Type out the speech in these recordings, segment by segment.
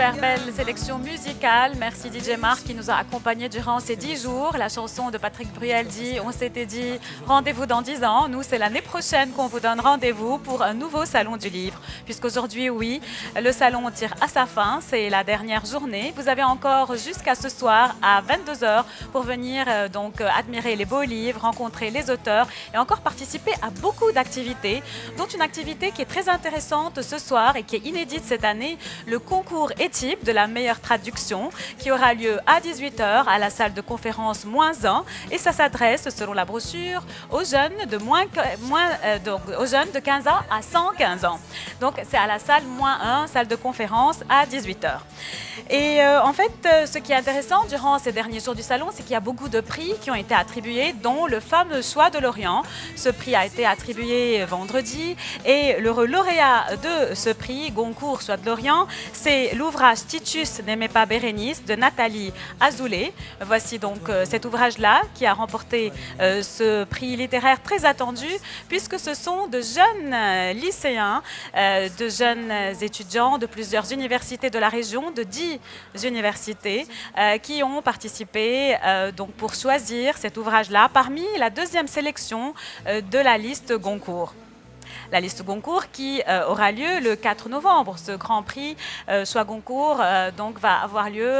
super belle sélection musicale. Merci DJ Marc qui nous a accompagnés durant ces 10 jours. La chanson de Patrick Bruel dit, on s'était dit rendez-vous dans 10 ans. Nous, c'est l'année prochaine qu'on vous donne rendez-vous pour un nouveau salon du livre. Puisqu'aujourd'hui, oui, le salon tire à sa fin. C'est la dernière journée. Vous avez encore jusqu'à ce soir à 22 h pour venir admirer les beaux livres, rencontrer les auteurs et encore participer à beaucoup d'activités, dont une activité qui est très intéressante ce soir et qui est inédite cette année, le concours ETIP de la meilleure traduction qui aura lieu à 18 h à la salle de conférence -1 et ça s'adresse, selon la brochure, aux jeunes aux jeunes de 15 ans à 115 ans. Donc c'est à la salle -1, salle de conférence à 18 h. Et en fait, ce qui est intéressant durant ces derniers jours du salon, c'est qu'il y a beaucoup de prix qui ont été attribués, dont le fameux Choix de l'Orient. Ce prix a été attribué vendredi et le lauréat de ce prix, Goncourt Choix de l'Orient, c'est l'ouvrage Titus n'aimait pas Bérénice de Nathalie Azoulay. Voici donc cet ouvrage-là qui a remporté ce prix littéraire très attendu, puisque ce sont de jeunes lycéens, de jeunes étudiants de plusieurs universités de la région, de 10 universités, qui ont participé pour choisir cet ouvrage-là parmi la deuxième sélection de la liste Goncourt. La liste Goncourt qui aura lieu le 4 novembre. Ce grand prix Choix Goncourt va avoir lieu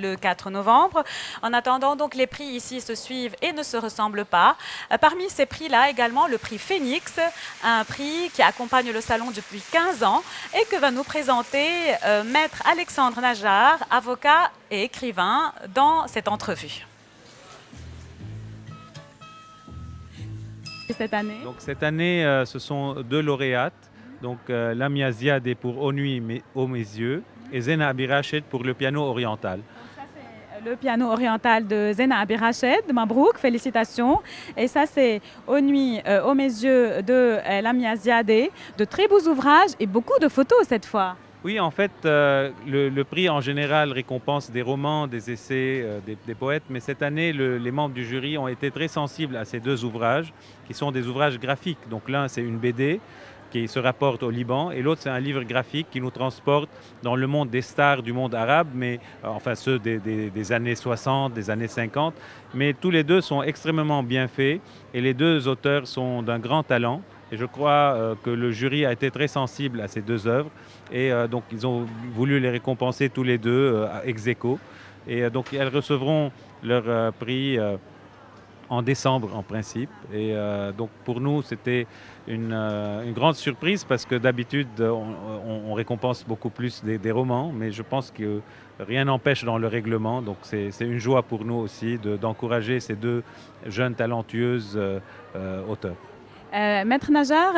le 4 novembre. En attendant, donc, les prix ici se suivent et ne se ressemblent pas. Parmi ces prix-là, également le prix Phoenix, un prix qui accompagne le salon depuis 15 ans et que va nous présenter Maître Alexandre Najar, avocat et écrivain, dans cette entrevue. Cette année, ce sont 2 lauréates. Lamia Ziadeh pour Ô nuit, ô mes yeux, et Zena Abirached pour le piano oriental. Ça, c'est le piano oriental de Zena Abirached, Mabrouk, félicitations. Et ça, c'est Ô nuit, ô mes yeux de Lamia Ziadeh. De très beaux ouvrages et beaucoup de photos cette fois. Oui, en fait, le prix en général récompense des romans, des essais, des poètes, mais cette année, les membres du jury ont été très sensibles à ces 2 ouvrages, qui sont des ouvrages graphiques. Donc l'un, c'est une BD qui se rapporte au Liban, et l'autre, c'est un livre graphique qui nous transporte dans le monde des stars du monde arabe, mais enfin ceux des années 60, des années 50. Mais tous les 2 sont extrêmement bien faits, et les 2 auteurs sont d'un grand talent. Et je crois que le jury a été très sensible à ces 2 œuvres. Et donc, ils ont voulu les récompenser tous les 2 ex aequo. Et donc, elles recevront leur prix en décembre, en principe. Et donc, pour nous, c'était une grande surprise parce que d'habitude, on récompense beaucoup plus des romans. Mais je pense que rien n'empêche dans le règlement. Donc, c'est une joie pour nous aussi d'encourager ces 2 jeunes talentueuses auteurs. Maître Najar,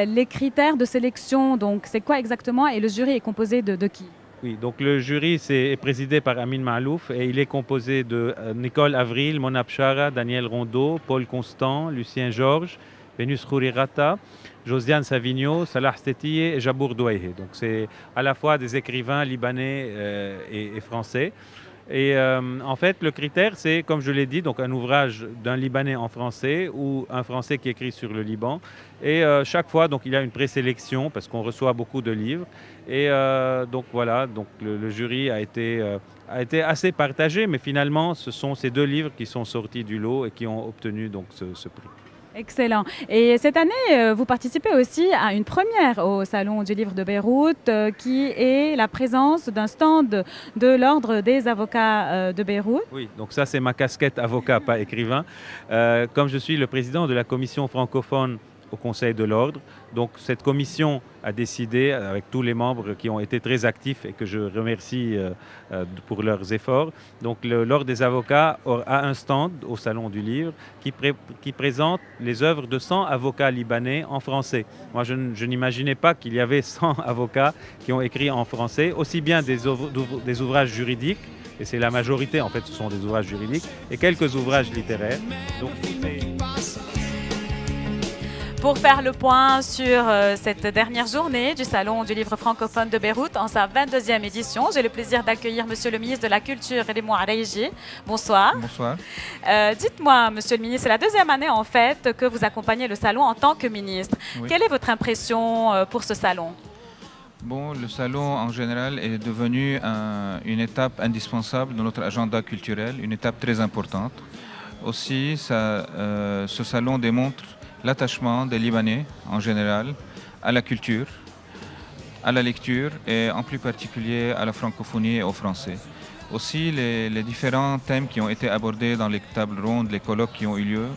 les critères de sélection, donc c'est quoi exactement et le jury est composé de qui? Oui, donc le jury est présidé par Amin Malouf et il est composé de Nicole Avril, Mona Bchara, Daniel Rondeau, Paul Constant, Lucien Georges, Vénus Khourirata, Josiane Savigno, Salah Stetiye et Jabour Douaihé. Donc c'est à la fois des écrivains libanais et français. Et en fait, le critère, c'est, comme je l'ai dit, donc un ouvrage d'un Libanais en français ou un Français qui écrit sur le Liban. Et chaque fois, donc, il y a une présélection parce qu'on reçoit beaucoup de livres. Et donc voilà, donc le jury a été assez partagé, mais finalement, ce sont ces 2 livres qui sont sortis du lot et qui ont obtenu donc ce prix. Excellent. Et cette année, vous participez aussi à une première au Salon du Livre de Beyrouth, qui est la présence d'un stand de l'Ordre des avocats de Beyrouth. Oui, donc ça c'est ma casquette avocat, pas écrivain. Comme je suis le président de la commission francophone au Conseil de l'Ordre, donc cette commission a décidé, avec tous les membres qui ont été très actifs et que je remercie pour leurs efforts, donc l'Ordre des avocats a un stand au Salon du Livre qui présente les œuvres de 100 avocats libanais en français. Moi, je n'imaginais pas qu'il y avait 100 avocats qui ont écrit en français, aussi bien des ouvrages juridiques, et c'est la majorité, en fait, ce sont des ouvrages juridiques, et quelques ouvrages littéraires. Donc, Pour faire le point sur cette dernière journée du Salon du Livre francophone de Beyrouth en sa 22e édition, j'ai le plaisir d'accueillir Monsieur le ministre de la Culture et des Mouareiji. Bonsoir. Bonsoir. Dites-moi, Monsieur le ministre, c'est la 2e année en fait que vous accompagnez le salon en tant que ministre. Oui. Quelle est votre impression pour ce salon? Bon, le salon en général est devenu une étape indispensable de notre agenda culturel, une étape très importante. Aussi, ce salon démontre l'attachement des Libanais en général à la culture, à la lecture et en plus particulier à la francophonie et au français. Aussi, les différents thèmes qui ont été abordés dans les tables rondes, les colloques qui ont eu lieu,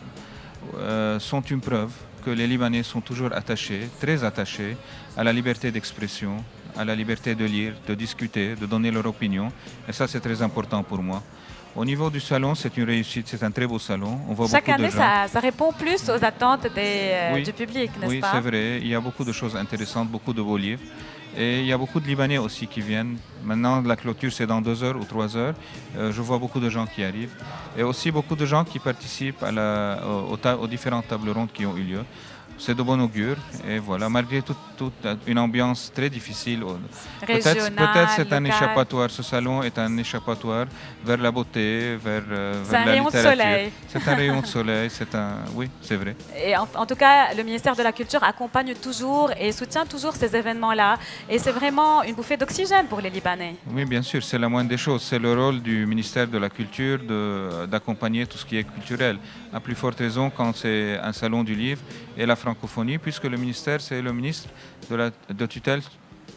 sont une preuve que les Libanais sont toujours attachés, très attachés, à la liberté d'expression, à la liberté de lire, de discuter, de donner leur opinion. Et ça, c'est très important pour moi. Au niveau du salon, c'est une réussite, c'est un très beau salon. On voit Chaque beaucoup de année, gens. ça répond plus aux attentes Oui. du public, n'est-ce Oui, pas? c'est vrai. Il y a beaucoup de choses intéressantes, beaucoup de beaux livres. Et il y a beaucoup de Libanais aussi qui viennent. Maintenant, la clôture, c'est dans 2 heures ou 3 heures. Je vois beaucoup de gens qui arrivent. Et aussi beaucoup de gens qui participent aux différentes tables rondes qui ont eu lieu. C'est de bon augure. Et voilà, malgré toute une ambiance très difficile. Peut-être c'est un locale. échappatoire. Ce salon est un échappatoire vers la beauté, vers C'est un la rayon de littérature. soleil. C'est un rayon de soleil. Oui, c'est vrai. Et en tout cas, le ministère de la Culture accompagne toujours et soutient toujours ces événements-là. Et c'est vraiment une bouffée d'oxygène pour les Libanais. Oui, bien sûr, c'est la moindre des choses. C'est le rôle du ministère de la Culture d'accompagner tout ce qui est culturel. À plus forte raison quand c'est un salon du livre et la francophonie, puisque le ministère, c'est le ministre de tutelle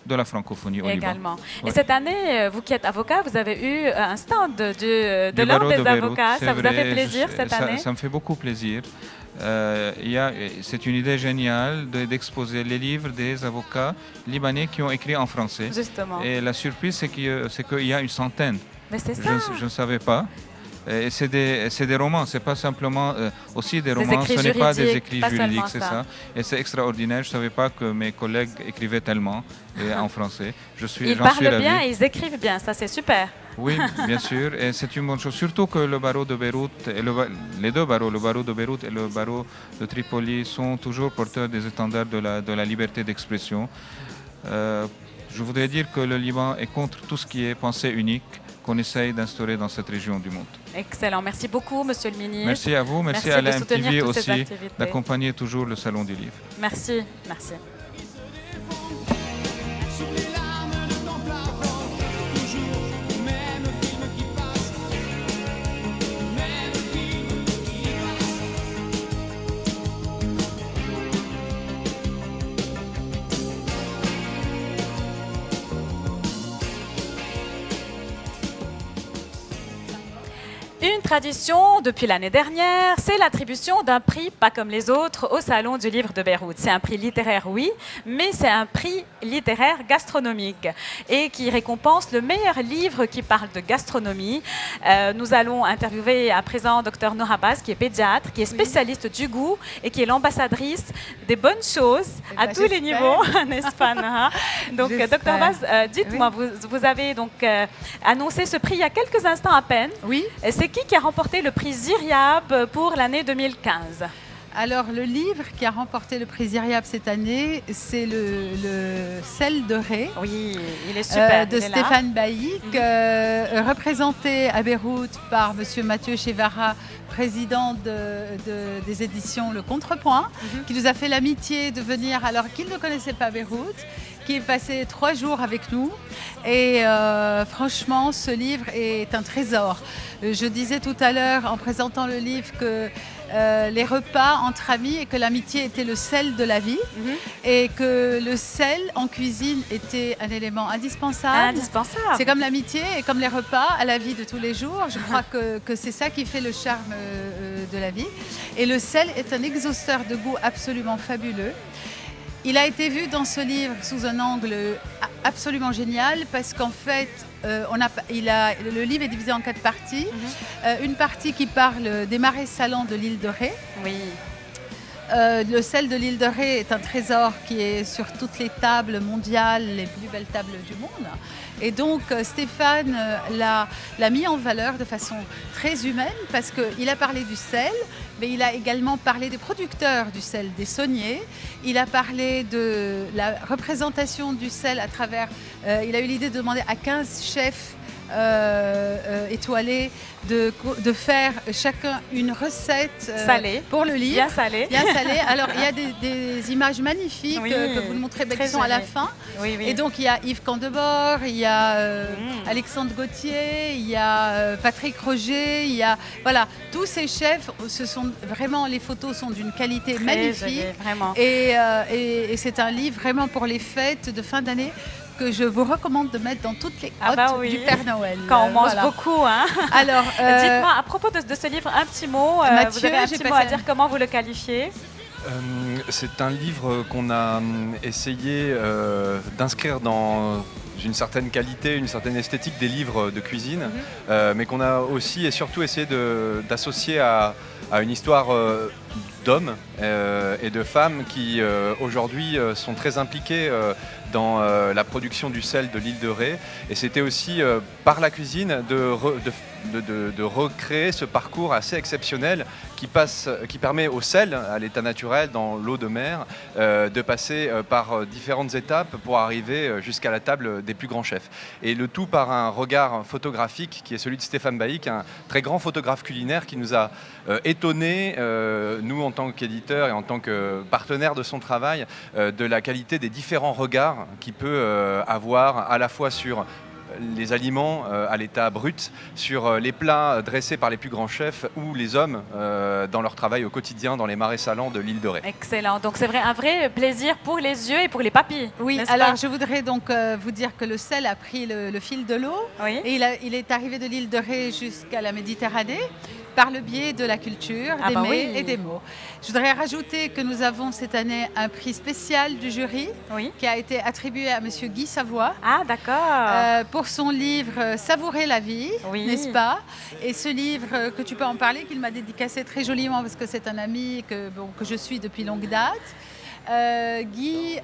de la francophonie au Également. Liban. Et Ouais. cette année, vous qui êtes avocat, vous avez eu un stand de Du l'Ordre barreau des de Beyrouth, avocats. c'est Ça vous a vrai, fait plaisir cette année? ça me fait beaucoup plaisir. C'est une idée géniale d'exposer les livres des avocats libanais qui ont écrit en français. Justement. Et la surprise, c'est qu'il y a une centaine. Mais c'est ça. Je ne savais pas. Et c'est des romans, c'est pas simplement aussi des romans, écrits ce n'est pas des juridiques, écrits pas juridiques, seulement c'est ça. ça. Et c'est extraordinaire, je ne savais pas que mes collègues écrivaient tellement en français. Ils J'en suis parlent bien ravi. et ils écrivent bien, ça c'est super. Oui, bien sûr, et c'est une bonne chose. Surtout que le barreau de Beyrouth, les deux barreaux, le barreau de Beyrouth et le barreau de Tripoli, sont toujours porteurs des étendards de la liberté d'expression. Je voudrais dire que le Liban est contre tout ce qui est pensée unique qu'on essaye d'instaurer dans cette région du monde. Excellent. Merci beaucoup, Monsieur le ministre. Merci à vous, merci Merci à de la soutenir MTV toutes ces aussi activités. d'accompagner toujours le Salon du Livre. Merci. Merci. Sur les larmes de ton plafond, toujours le même film qui passe, le même film qui passe. Une tradition depuis l'année dernière, c'est l'attribution d'un prix pas comme les autres au Salon du Livre de Beyrouth. C'est un prix littéraire, oui, mais c'est un prix littéraire gastronomique et qui récompense le meilleur livre qui parle de gastronomie. Nous allons interviewer à présent Dr Noura Baz, qui est pédiatre, qui est spécialiste du goût et qui est l'ambassadrice des bonnes choses à tous les niveaux, n'est-ce pas, Noura? Donc, J'espère. Dr Baz, dites-moi, vous avez donc annoncé ce prix il y a quelques instants à peine. Oui, C'est qui a remporté le prix Ziryab pour l'année 2015? alors le livre qui a remporté le prix Ziryab cette année, c'est le Sel de Ré Oui, il est super. de il est là. Stéphane Baïk, représenté à Beyrouth par Monsieur Mathieu Chevara, président des éditions Le Contrepoint, qui nous a fait l'amitié de venir alors qu'il ne connaissait pas Beyrouth, qui est passé 3 jours avec nous. Et franchement, ce livre est un trésor. Je disais tout à l'heure en présentant le livre que les repas entre amis et que l'amitié était le sel de la vie et que le sel en cuisine était un élément indispensable. Indispensable. C'est comme l'amitié et comme les repas à la vie de tous les jours. Je crois que c'est ça qui fait le charme de la vie. Et le sel est un exhausteur de goût absolument fabuleux. Il a été vu dans ce livre sous un angle absolument génial parce qu'en fait, le livre est divisé en 4 parties. Une partie qui parle des marais salants de l'île de Ré. Oui. Le sel de l'île de Ré est un trésor qui est sur toutes les tables mondiales, les plus belles tables du monde. Et donc Stéphane l'a mis en valeur de façon très humaine parce qu'il a parlé du sel, mais il a également parlé des producteurs du sel, des sauniers. Il a parlé de la représentation du sel à travers... il a eu l'idée de demander à 15 chefs étoilé, de faire chacun une recette Salée. pour le livre. Bien salé. Bien salé. Alors, il y a des images magnifiques Oui, que vous nous montrez, très qui sont à la jolies. fin. Oui, oui. Et donc, il y a Yves Candebord, il y a Alexandre Gauthier, il y a Patrick Roger, il y a... Voilà, tous ces chefs, vraiment, les photos sont d'une qualité Très magnifique. joli, vraiment. Et c'est un livre vraiment pour les fêtes de fin d'année que je vous recommande de mettre dans toutes les Ah bah hottes oui. du Père Noël. Quand on mange Voilà. beaucoup, hein. Alors, Dites-moi, à propos de ce livre, un petit mot. Mathieu, vous avez un j'ai petit pas mot à ça. dire, comment vous le qualifiez? C'est un livre qu'on a essayé d'inscrire dans une certaine qualité, une certaine esthétique des livres de cuisine, mais qu'on a aussi et surtout essayé d'associer à une histoire d'hommes et de femmes qui aujourd'hui sont très impliqués dans la production du sel de l'île de Ré. Et c'était aussi par la cuisine de recréer ce parcours assez exceptionnel qui permet au sel, à l'état naturel, dans l'eau de mer, de passer par différentes étapes pour arriver jusqu'à la table des plus grands chefs. Et le tout par un regard photographique qui est celui de Stéphane Baïk, un très grand photographe culinaire qui nous a étonnés, nous en tant qu'éditeurs et en tant que partenaires de son travail, de la qualité des différents regards qu'il peut avoir à la fois sur les aliments à l'état brut, sur les plats dressés par les plus grands chefs ou les hommes dans leur travail au quotidien dans les marais salants de l'île de Ré. Excellent. Donc, c'est vrai, un vrai plaisir pour les yeux et pour les papilles. oui, n'est-ce alors pas? je voudrais donc vous dire que le sel a pris le fil de l'eau Oui. et il est arrivé de l'île de Ré jusqu'à la Méditerranée par le biais de la culture, Ah des bah mets oui. et des mots. Je voudrais rajouter que nous avons cette année un prix spécial du jury Oui. qui a été attribué à Monsieur Guy Savoie. Ah, d'accord. Pour son livre Savourer la vie, Oui. n'est-ce pas? Et ce livre que tu peux en parler, qu'il m'a dédicacé très joliment parce que c'est un ami que je suis depuis longue date. Guy,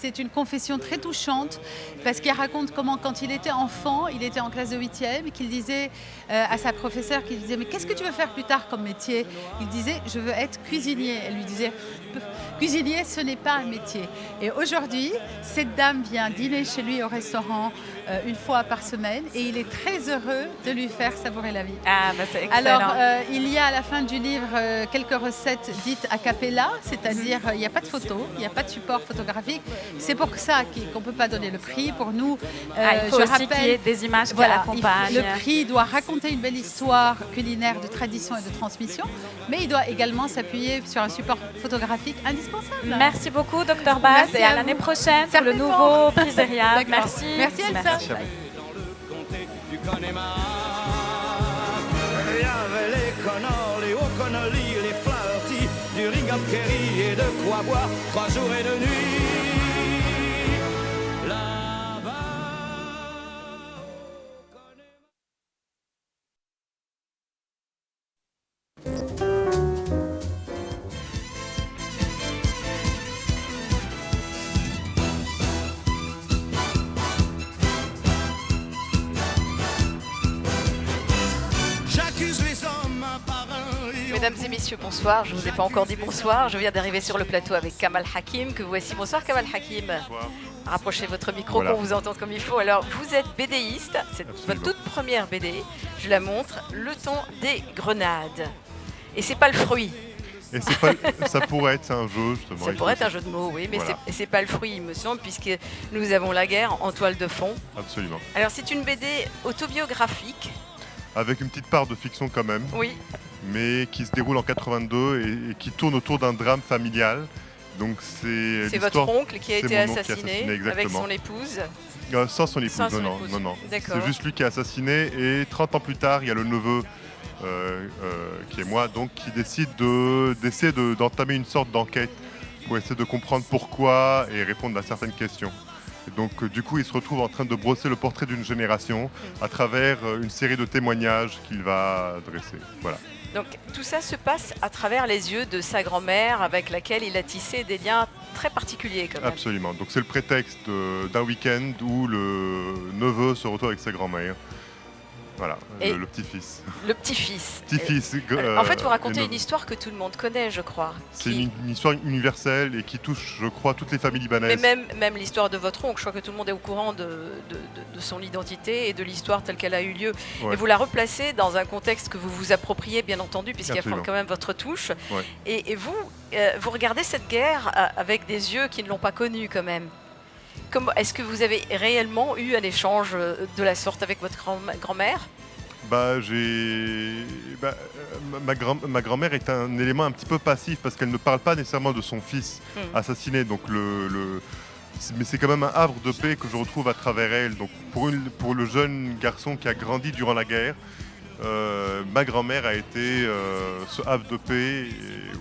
c'est une confession très touchante parce qu'il raconte comment, quand il était enfant, il était en classe de 8e et qu'il disait à sa professeure, qu'il disait « Mais qu'est-ce que tu veux faire plus tard comme métier ?» Il disait « Je veux être cuisinier ». Elle lui disait « Cuisinier, ce n'est pas un métier ». Et aujourd'hui, cette dame vient dîner chez lui au restaurant une fois par semaine et il est très heureux de lui faire savourer la vie. Ah, bah, c'est excellent. Alors, il y a à la fin du livre quelques recettes dites a cappella, c'est-à-dire il n'y a pas de photo, il n'y a pas de support photographique. C'est pour ça qu'on ne peut pas donner le prix. Pour nous, Il faut je aussi qu'il y ait rappelle, des images qui voilà, l'accompagnent. le prix doit raconter une belle histoire culinaire de tradition et de transmission, mais il doit également s'appuyer sur un support photographique indispensable. Merci beaucoup, Dr Baz, Merci et à à l'année vous. prochaine pour le Certainement. nouveau Pizzeria. D'accord. Merci. Merci, Elsa. Merci à vous. comté du Connemara. Il y avait les Connors, les O'Connolly, les Flaherty, du Ringham Kerry et de quoi boire 3 jours et 2 nuits. Là-bas, j'accuse les hommes un par un. Et Mesdames et messieurs, bonsoir. Je ne vous ai pas encore dit bonsoir. Je viens d'arriver sur le plateau avec Kamal Hakim, que voici. Bonsoir Kamal Hakim. Rapprochez votre micro Voilà. qu'on vous entende comme il faut. Alors, vous êtes BDiste. C'est votre toute première BD. Je la montre. Le ton des grenades. Et c'est pas le fruit. Et c'est pas, ça pourrait être un jeu, justement. Ça pourrait être un jeu de mots, oui, mais Voilà. c'est pas le fruit, il me semble, puisque nous avons la guerre en toile de fond. Absolument. Alors, c'est une BD autobiographique. Avec une petite part de fiction quand même, Oui. mais qui se déroule en 82 et qui tourne autour d'un drame familial. Donc c'est C'est votre l'histoire- oncle qui a c'est été mon oncle qui est assassiné assassiné, avec exactement. son épouse. Sans son épouse, Sans son non, épouse. non, non. D'accord. C'est juste lui qui est assassiné et 30 ans plus tard, il y a le neveu qui est moi, donc qui décide d'essayer d'entamer une sorte d'enquête pour essayer de comprendre pourquoi et répondre à certaines questions. Et donc du coup, il se retrouve en train de brosser le portrait d'une génération à travers une série de témoignages qu'il va dresser. Voilà. Donc tout ça se passe à travers les yeux de sa grand-mère avec laquelle il a tissé des liens très particuliers quand même. Absolument. Donc c'est le prétexte d'un week-end où le neveu se retrouve avec sa grand-mère. Voilà, Et- le petit-fils. Le petit-fils. Petit-fils. En fait, vous racontez et une histoire que tout le monde connaît, je crois. C'est qui- une histoire universelle et qui touche, je crois, toutes les familles Mais libanaises. même l'histoire de votre oncle, je crois que tout le monde est au courant de son identité et de l'histoire telle qu'elle a eu lieu. Ouais. Et vous la replacez dans un contexte que vous vous appropriez, bien entendu, puisqu'il y a Absolument. quand même votre touche. Ouais. Et vous, vous regardez cette guerre avec des yeux qui ne l'ont pas connue quand même. Est-ce que vous avez réellement eu un échange de la sorte avec votre grand-mère? Ma grand-mère est un élément un petit peu passif parce qu'elle ne parle pas nécessairement de son fils assassiné. Donc mais c'est quand même un havre de paix que je retrouve à travers elle. Donc pour le jeune garçon qui a grandi durant la guerre, ma grand-mère a été ce havre de paix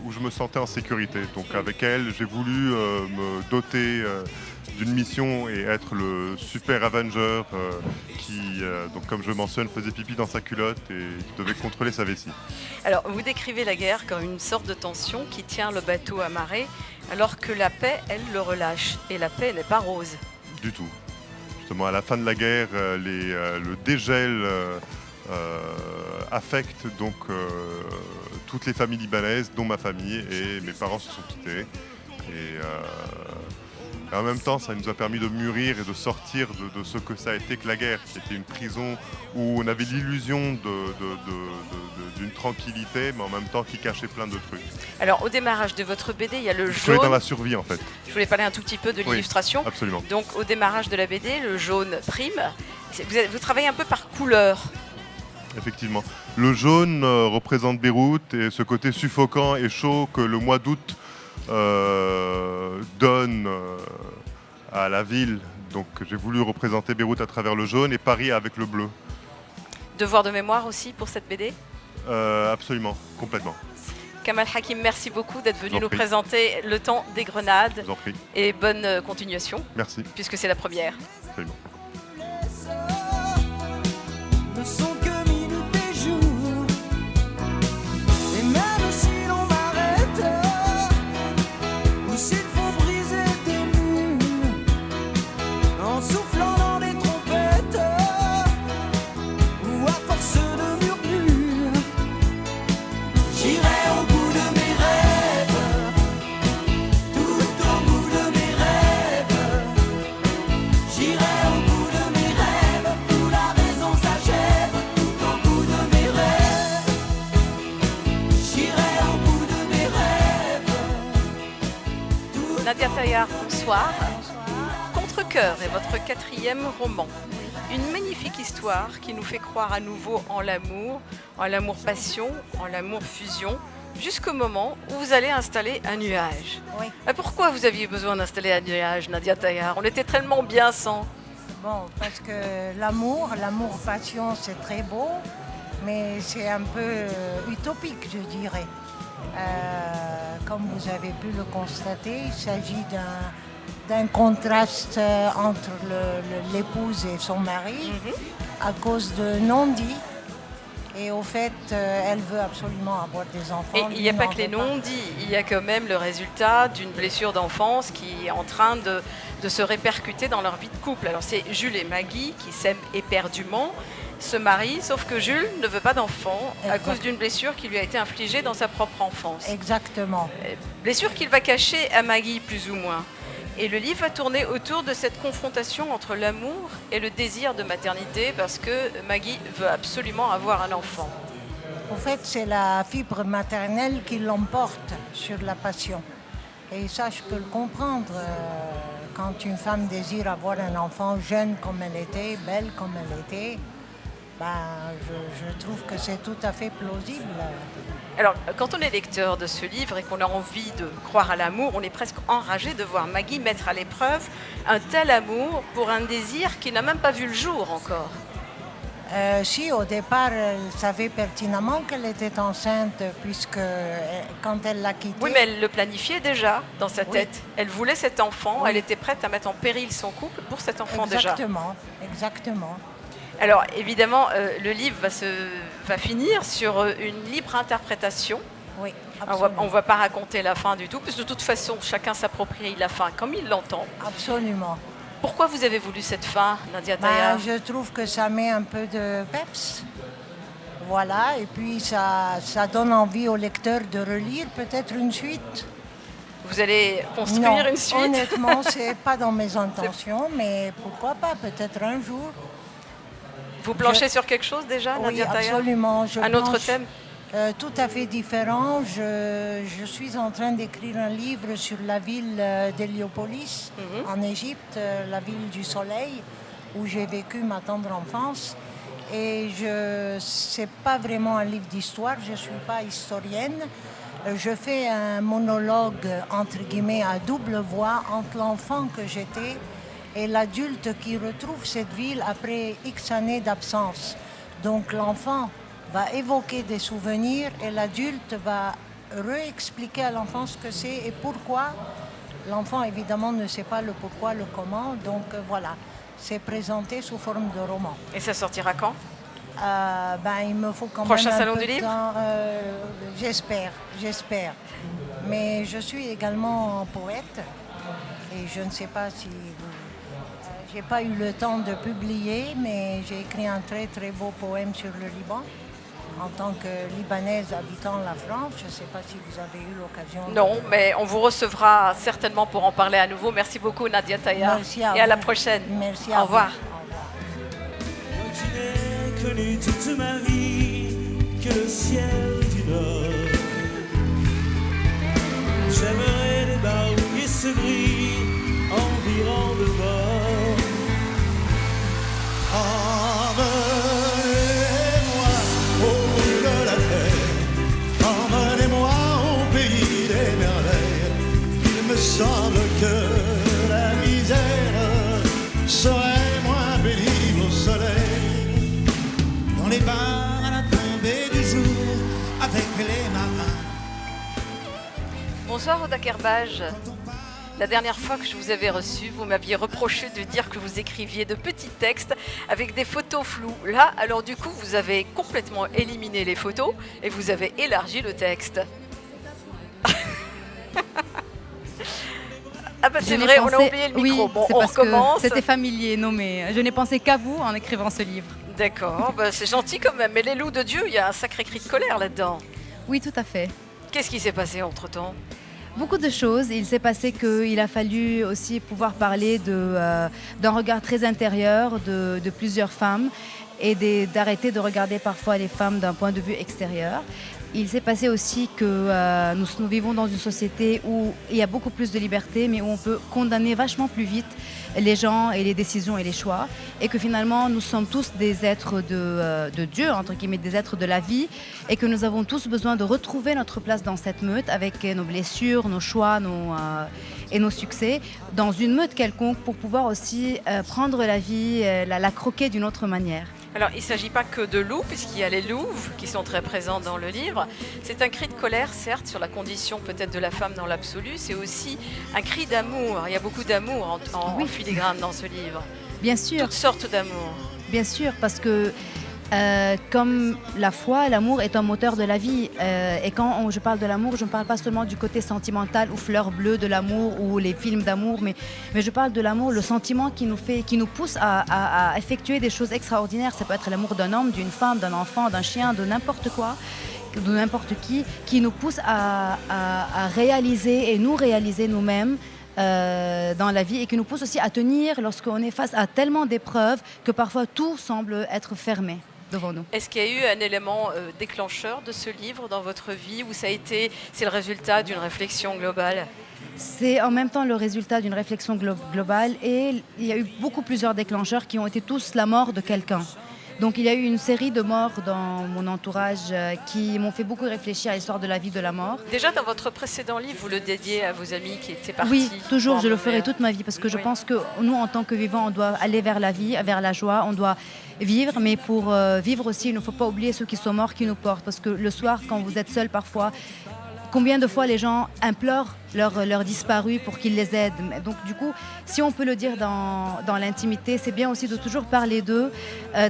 où je me sentais en sécurité. Donc avec elle, j'ai voulu me doter d'une mission et être le super Avenger qui, donc comme je mentionne, faisait pipi dans sa culotte et qui devait contrôler sa vessie. Alors, vous décrivez la guerre comme une sorte de tension qui tient le bateau amarré, alors que la paix, elle, le relâche. Et la paix n'est pas rose. Du tout. Justement, à la fin de la guerre, le dégel affecte donc toutes les familles libanaises, dont ma famille, et mes parents se sont quittés. Et en même temps, ça nous a permis de mûrir et de sortir de ce que ça a été que la guerre, qui était une prison où on avait l'illusion d'une tranquillité, mais en même temps qui cachait plein de trucs. Alors, au démarrage de votre BD, il y a le Je voulais dans jaune. la survie, en fait. Je voulais parler un tout petit peu de Oui. l'illustration. Absolument. Donc, au démarrage de la BD, le jaune prime. Vous travaillez un peu par couleur. Effectivement. Le jaune représente Beyrouth et ce côté suffocant et chaud que le mois d'août donne à la ville. Donc j'ai voulu représenter Beyrouth à travers le jaune et Paris avec le bleu. Devoir de mémoire aussi pour cette BD. Absolument, complètement. Kamal Hakim, merci beaucoup d'être Je venu vous en nous prie. présenter Le Temps des Grenades. Je vous en prie. Et bonne continuation, Merci. puisque c'est la première. Absolument. Ne sont que minutes et jours. Et même si l'on m'arrête, ou s'il faut briser des murs, en soufflant dans des trompettes, ou à force de murmures, j'irai au bout de mes rêves, tout au bout de mes rêves. J'irai au bout de mes rêves, où la raison s'achève, tout au bout de mes rêves. J'irai au bout de mes rêves. Nadia Tayar, bonsoir. Contre-cœur est votre 4e roman. Une magnifique histoire qui nous fait croire à nouveau en l'amour-passion, en l'amour-fusion, jusqu'au moment où vous allez installer un nuage. Oui. Pourquoi vous aviez besoin d'installer un nuage, Nadia Tayar? On était tellement bien sans. Bon, parce que l'amour-passion, c'est très beau, mais c'est un peu utopique, je dirais. Comme vous avez pu le constater, il s'agit d'un contraste entre l'épouse et son mari à cause de non-dits. Et au fait, elle veut absolument avoir des enfants. Et il n'y a lui pas n'en que les veut pas. non-dits, il y a quand même le résultat d'une blessure d'enfance qui est en train de se répercuter dans leur vie de couple. Alors c'est Jules et Maggie qui s'aiment éperdument, se marient, sauf que Jules ne veut pas d'enfant à Exact. cause d'une blessure qui lui a été infligée dans sa propre enfance. Exactement. Blessure qu'il va cacher à Maggie plus ou moins. Et le livre va tourner autour de cette confrontation entre l'amour et le désir de maternité parce que Maggie veut absolument avoir un enfant. Au fait, c'est la fibre maternelle qui l'emporte sur la passion. Et ça, je peux le comprendre. Quand une femme désire avoir un enfant jeune comme elle était, belle comme elle était, je trouve que c'est tout à fait plausible. Alors, quand on est lecteur de ce livre et qu'on a envie de croire à l'amour, on est presque enragé de voir Maggie mettre à l'épreuve un tel amour pour un désir qui n'a même pas vu le jour encore. Si, au départ, elle savait pertinemment qu'elle était enceinte, puisque quand elle l'a quitté... Oui, mais elle le planifiait déjà dans sa Oui. tête. Elle voulait cet enfant, Oui. elle était prête à mettre en péril son couple pour cet enfant Exactement, exactement. déjà. Alors, évidemment, le livre va finir sur une libre interprétation. Oui, On absolument. ne va pas raconter la fin du tout, parce que de toute façon, chacun s'approprie la fin comme il l'entend. Absolument. Pourquoi vous avez voulu cette fin, Nadia Taya? Je trouve que ça met un peu de peps. Voilà, et puis ça donne envie au lecteur de relire peut-être une suite. Vous allez construire Non, une suite? honnêtement, c'est pas dans mes intentions, mais pourquoi pas, peut-être un jour. Vous planchez sur quelque chose déjà, Oui, Nadia Taya? absolument. Un autre thème? Tout à fait différent. Je suis en train d'écrire un livre sur la ville d'Héliopolis, en Égypte, la ville du soleil, où j'ai vécu ma tendre enfance. Et ce n'est pas vraiment un livre d'histoire, je ne suis pas historienne. Je fais un monologue, entre guillemets, à double voix entre l'enfant que j'étais et l'adulte qui retrouve cette ville après X années d'absence. Donc l'enfant va évoquer des souvenirs et l'adulte va réexpliquer à l'enfant ce que c'est et pourquoi. L'enfant, évidemment, ne sait pas le pourquoi, le comment. Donc voilà, c'est présenté sous forme de roman. Et ça sortira quand? Il me faut quand Prochain même un salon peu du de livre? temps. J'espère. Mais je suis également poète et je ne sais pas si j'ai pas eu le temps de publier, mais j'ai écrit un très très beau poème sur le Liban. En tant que Libanaise habitant la France, je ne sais pas si vous avez eu l'occasion. Non, mais on vous recevra certainement pour en parler à nouveau. Merci beaucoup, Nadia Taya. Merci à et à vous. la prochaine. Merci Au à revoir. Moi qui n'ai connu toute ma vie que le ciel du Nord. J'aimerais débarouiller ce gris environ de bord. Emmenez-moi au bout de la terre, emmenez-moi au pays des merveilles. Il me semble que la misère serait moins pénible au soleil. Dans les bars à la tombée du jour, avec les marins. Bonsoir, Oda Kerbaj. La dernière fois que je vous avais reçu, vous m'aviez reproché de dire que vous écriviez de petits textes avec des photos floues. Là, alors du coup, vous avez complètement éliminé les photos et vous avez élargi le texte. Ah bah c'est vrai, on a oublié le micro. Oui, bon, c'est on parce que recommence. c'était familier, non mais je n'ai pensé qu'à vous en écrivant ce livre. D'accord, bah c'est gentil quand même. Mais les loups de Dieu, il y a un sacré cri de colère là-dedans. Oui, tout à fait. Qu'est-ce qui s'est passé entre-temps? Beaucoup de choses. Il s'est passé qu'il a fallu aussi pouvoir parler d'un regard très intérieur de plusieurs femmes et d'arrêter de regarder parfois les femmes d'un point de vue extérieur. Il s'est passé aussi que nous vivons dans une société où il y a beaucoup plus de liberté, mais où on peut condamner vachement plus vite les gens et les décisions et les choix, et que finalement nous sommes tous des êtres de Dieu, entre guillemets, des êtres de la vie, et que nous avons tous besoin de retrouver notre place dans cette meute avec nos blessures, nos choix et nos succès, dans une meute quelconque pour pouvoir aussi prendre la vie, la croquer d'une autre manière. Alors, il ne s'agit pas que de loups, puisqu'il y a les louves qui sont très présents dans le livre. C'est un cri de colère, certes, sur la condition peut-être de la femme dans l'absolu. C'est aussi un cri d'amour. Il y a beaucoup d'amour en filigrane dans ce livre. Bien sûr. Toutes sortes d'amour. Bien sûr, parce que comme la foi, l'amour est un moteur de la vie. Et quand je parle de l'amour, je ne parle pas seulement du côté sentimental ou fleur bleue de l'amour ou les films d'amour, mais je parle de l'amour, le sentiment qui nous pousse à effectuer des choses extraordinaires. Ça peut être l'amour d'un homme, d'une femme, d'un enfant, d'un chien, de n'importe quoi, de n'importe qui nous pousse à réaliser et nous réaliser nous-mêmes dans la vie, et qui nous pousse aussi à tenir lorsqu'on est face à tellement d'épreuves que parfois tout semble être fermé devant nous. Est-ce qu'il y a eu un élément déclencheur de ce livre dans votre vie, ou c'est le résultat d'une réflexion globale? C'est en même temps le résultat d'une réflexion globale, et il y a eu plusieurs déclencheurs qui ont été tous la mort de quelqu'un. Donc il y a eu une série de morts dans mon entourage qui m'ont fait beaucoup réfléchir à l'histoire de la vie, de la mort. Déjà dans votre précédent livre, vous le dédiez à vos amis qui étaient partis. Oui, toujours, je le ferai toute ma vie, parce que je pense que nous, en tant que vivants, on doit aller vers la vie, vers la joie, on doit vivre, mais pour vivre aussi, il ne faut pas oublier ceux qui sont morts, qui nous portent, parce que le soir, quand vous êtes seul parfois, combien de fois les gens implorent leurs disparus pour qu'ils les aident. Donc du coup, si on peut le dire dans l'intimité, c'est bien aussi de toujours parler d'eux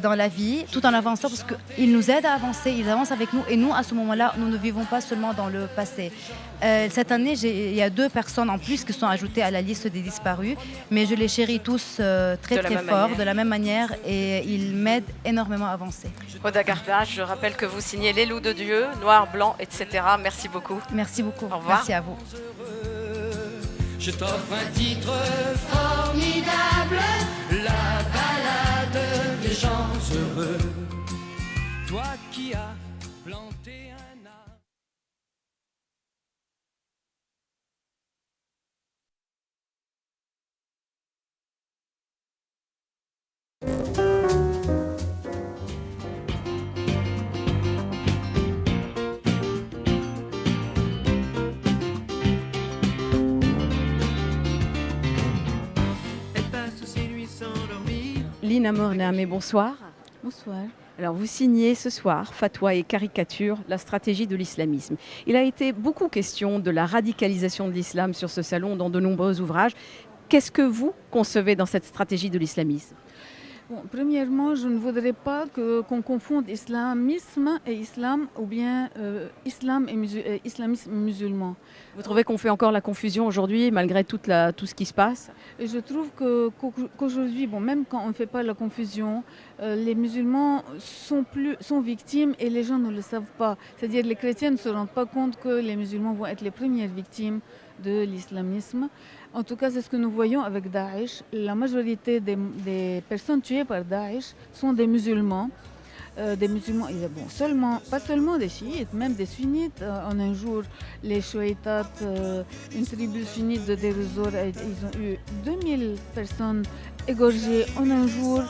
dans la vie, tout en avançant, parce qu'ils nous aident à avancer, ils avancent avec nous, et nous, à ce moment-là, nous ne vivons pas seulement dans le passé. Cette année, il y a 2 personnes en plus qui sont ajoutées à la liste des disparus, mais je les chéris tous très fort, de la même manière, et ils m'aident énormément à avancer. Hoda Garbage, je rappelle que vous signez Les Loups de Dieu, Noir, Blanc, etc. Merci beaucoup. Merci beaucoup. Au revoir. Merci à vous. Je t'offre un titre formidable, la balade des gens heureux. Toi qui as planté un arbre. Lina Mornamé, bonsoir. Bonsoir. Alors vous signez ce soir Fatwa et caricature, la stratégie de l'islamisme. Il a été beaucoup question de la radicalisation de l'islam sur ce salon dans de nombreux ouvrages. Qu'est-ce que vous concevez dans cette stratégie de l'islamisme ? Bon, premièrement, je ne voudrais pas qu'on confonde islamisme et islam ou bien islam et islamisme musulman. Vous trouvez qu'on fait encore la confusion aujourd'hui malgré tout ce qui se passe ? Et je trouve qu'aujourd'hui, bon, même quand on ne fait pas la confusion, les musulmans sont victimes et les gens ne le savent pas. C'est-à-dire que les chrétiens ne se rendent pas compte que les musulmans vont être les premières victimes de l'islamisme. En tout cas, c'est ce que nous voyons avec Daesh. La majorité des personnes tuées par Daesh sont des musulmans. Pas seulement des chiites, même des sunnites. En un jour, les Chouaïtat, une tribu sunnite de Deir ez-Zor, ils ont eu 2000 personnes égorgées en un jour.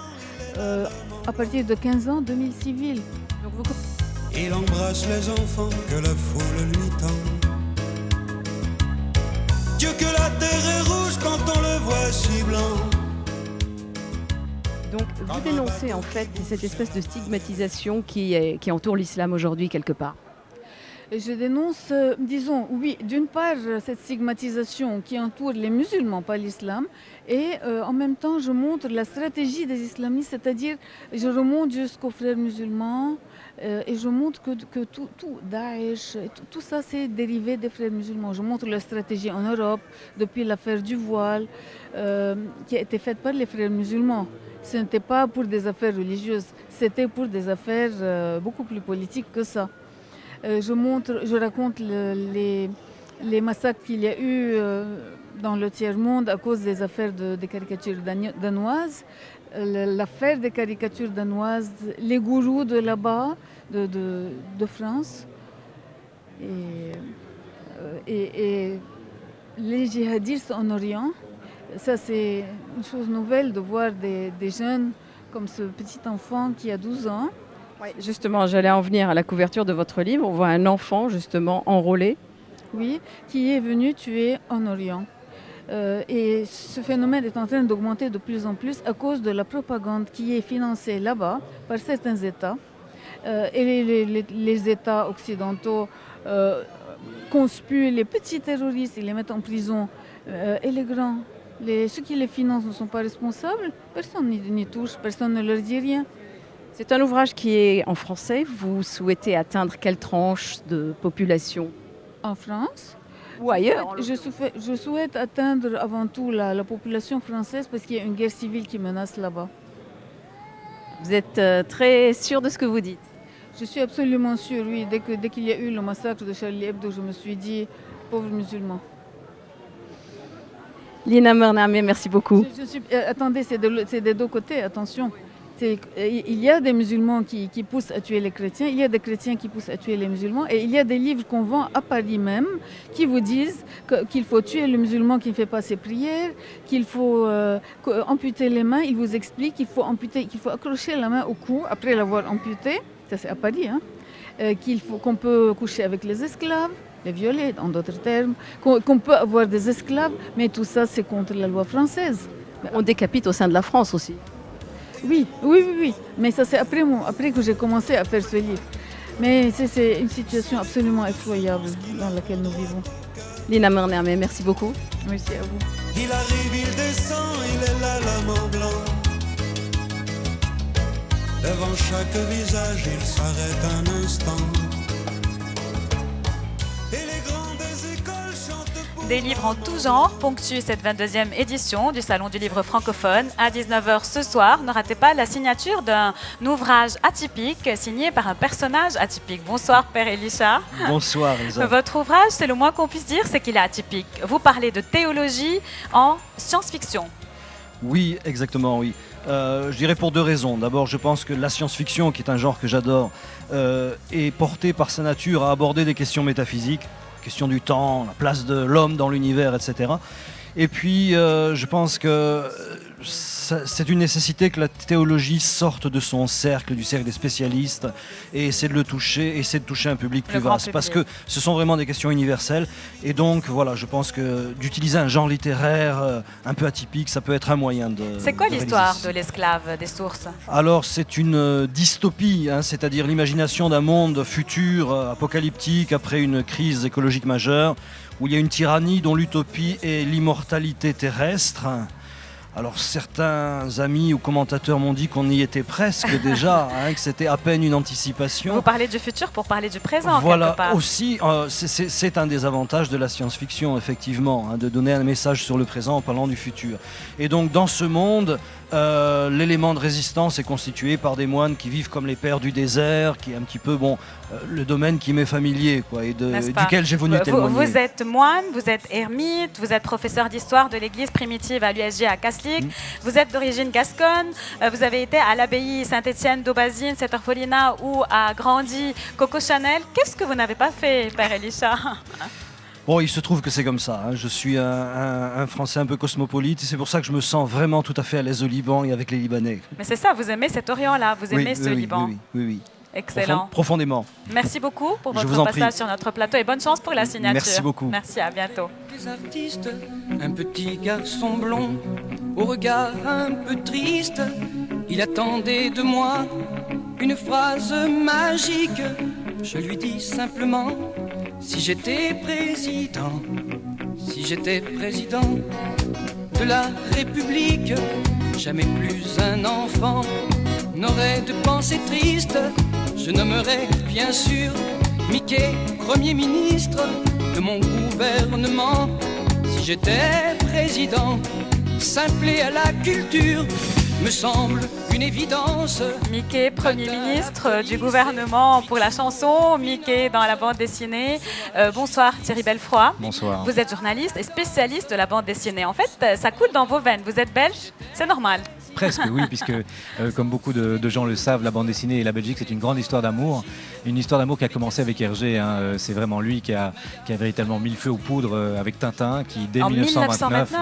À partir de 15 ans, 2000 civils. Il embrasse les enfants que la foule lui tend. Dieu que la terre est rouge quand on le voit si blanc. Donc vous dénoncez en fait cette espèce de stigmatisation qui entoure l'islam aujourd'hui quelque part. Je dénonce, disons, oui, d'une part, cette stigmatisation qui entoure les musulmans, pas l'islam, et en même temps, je montre la stratégie des islamistes, c'est-à-dire, je remonte jusqu'aux frères musulmans, et je montre que tout Daesh, tout ça, c'est dérivé des frères musulmans. Je montre leur stratégie en Europe, depuis l'affaire du voile, qui a été faite par les frères musulmans. Ce n'était pas pour des affaires religieuses, c'était pour des affaires beaucoup plus politiques que ça. Je raconte les massacres qu'il y a eu dans le tiers-monde à cause des affaires des caricatures danoises, l'affaire des caricatures danoises, les gourous de là-bas, de France, et les djihadistes en Orient. Ça, c'est une chose nouvelle de voir des jeunes comme ce petit enfant qui a 12 ans. Oui, justement, j'allais en venir à la couverture de votre livre. On voit un enfant, justement, enrôlé. Oui, qui est venu tuer en Orient. Et ce phénomène est en train d'augmenter de plus en plus à cause de la propagande qui est financée là-bas par certains États. Et les États occidentaux conspuent les petits terroristes, ils les mettent en prison. Et les grands, ceux qui les financent ne sont pas responsables. Personne n'y touche, personne ne leur dit rien. C'est un ouvrage qui est en français. Vous souhaitez atteindre quelle tranche de population ? En France ou ailleurs ? Je souhaite atteindre avant tout la population française parce qu'il y a une guerre civile qui menace là-bas. Vous êtes très sûr de ce que vous dites ? Je suis absolument sûre, oui. Dès qu'il y a eu le massacre de Charlie Hebdo, je me suis dit, pauvres musulmans. Lina Mornamé, merci beaucoup. Attendez, c'est des deux côtés, attention. Il y a des musulmans qui poussent à tuer les chrétiens, il y a des chrétiens qui poussent à tuer les musulmans, et il y a des livres qu'on vend à Paris même qui vous disent qu'il faut tuer le musulman qui ne fait pas ses prières, qu'il faut amputer les mains. Ils vous expliquent qu'il faut accrocher la main au cou après l'avoir amputée. Ça c'est à Paris, hein. Qu'on peut coucher avec les esclaves, les violer en d'autres termes, qu'on peut avoir des esclaves, mais tout ça c'est contre la loi française. On décapite au sein de la France aussi. Oui. Mais ça c'est après que j'ai commencé à faire ce livre. Mais c'est une situation absolument effroyable dans laquelle nous vivons. Lina Mernermet, merci beaucoup. Merci à vous. Il arrive, il descend, il est là, l'homme en blanc. Devant chaque visage, il s'arrête un instant. Et les grandes écoles chantent pour... Des livres en tout genre ponctuent cette 22e édition du Salon du livre francophone. À 19h ce soir, ne ratez pas la signature d'un ouvrage atypique signé par un personnage atypique. Bonsoir Père Elisha. Bonsoir Elsa. Votre ouvrage, c'est le moins qu'on puisse dire, c'est qu'il est atypique. Vous parlez de théologie en science-fiction. Oui, exactement, oui. Je dirais pour deux raisons. D'abord, je pense que la science-fiction, qui est un genre que j'adore, est portée par sa nature à aborder des questions métaphysiques, question du temps, la place de l'homme dans l'univers, etc. Et puis, je pense que c'est une nécessité que la théologie sorte de son cercle, du cercle des spécialistes, et essaie de toucher un public plus vaste. Parce que ce sont vraiment des questions universelles. Et donc, voilà, je pense que d'utiliser un genre littéraire un peu atypique, ça peut être un moyen de... C'est quoi l'histoire de l'esclave des sources? Alors, c'est une dystopie, hein, c'est-à-dire l'imagination d'un monde futur, apocalyptique, après une crise écologique majeure, où il y a une tyrannie dont l'utopie est l'immortalité terrestre. Alors certains amis ou commentateurs m'ont dit qu'on y était presque déjà, hein, que c'était à peine une anticipation. Vous parlez du futur pour parler du présent, voilà, quelque part. Aussi, c'est un des avantages de la science-fiction, effectivement, hein, de donner un message sur le présent en parlant du futur. Et donc dans ce monde, l'élément de résistance est constitué par des moines qui vivent comme les pères du désert, qui est un petit peu le domaine qui m'est familier, quoi, et duquel j'ai venu témoigner. Vous êtes moine, vous êtes ermite, vous êtes professeur d'histoire de l'église primitive à l'USJ à Caslic, vous êtes d'origine gasconne, vous avez été à l'abbaye Saint-Étienne d'Aubazine, cet orphelinat où a grandi Coco Chanel. Qu'est-ce que vous n'avez pas fait, Père Elisha? Bon, il se trouve que c'est comme ça, hein. Je suis un Français un peu cosmopolite et c'est pour ça que je me sens vraiment tout à fait à l'aise au Liban et avec les Libanais. Mais c'est ça, vous aimez cet Orient-là, vous aimez ce Liban. Oui. Excellent. Profondément. Merci beaucoup pour Je vous votre en passage prie. sur notre plateau et bonne chance pour la signature. Merci beaucoup. Merci, à bientôt. Des artistes, un petit garçon blond, au regard un peu triste, il attendait de moi une phrase magique. Je lui dis simplement, si j'étais président de la République, jamais plus un enfant n'aurait de pensée triste. Je nommerais bien sûr Mickey Premier ministre de mon gouvernement. Si j'étais président, simpler à la culture me semble une évidence. Mickey, Premier ministre du gouvernement pour la chanson, Mickey dans la bande dessinée. Bonsoir Thierry Belfroy. Bonsoir. Vous êtes journaliste et spécialiste de la bande dessinée. En fait, ça coule dans vos veines. Vous êtes belge, c'est normal. Presque, oui, puisque comme beaucoup de gens le savent, la bande dessinée et la Belgique, c'est une grande histoire d'amour. Une histoire d'amour qui a commencé avec Hergé. Hein. C'est vraiment lui qui a véritablement mis le feu aux poudres avec Tintin, qui dès 1929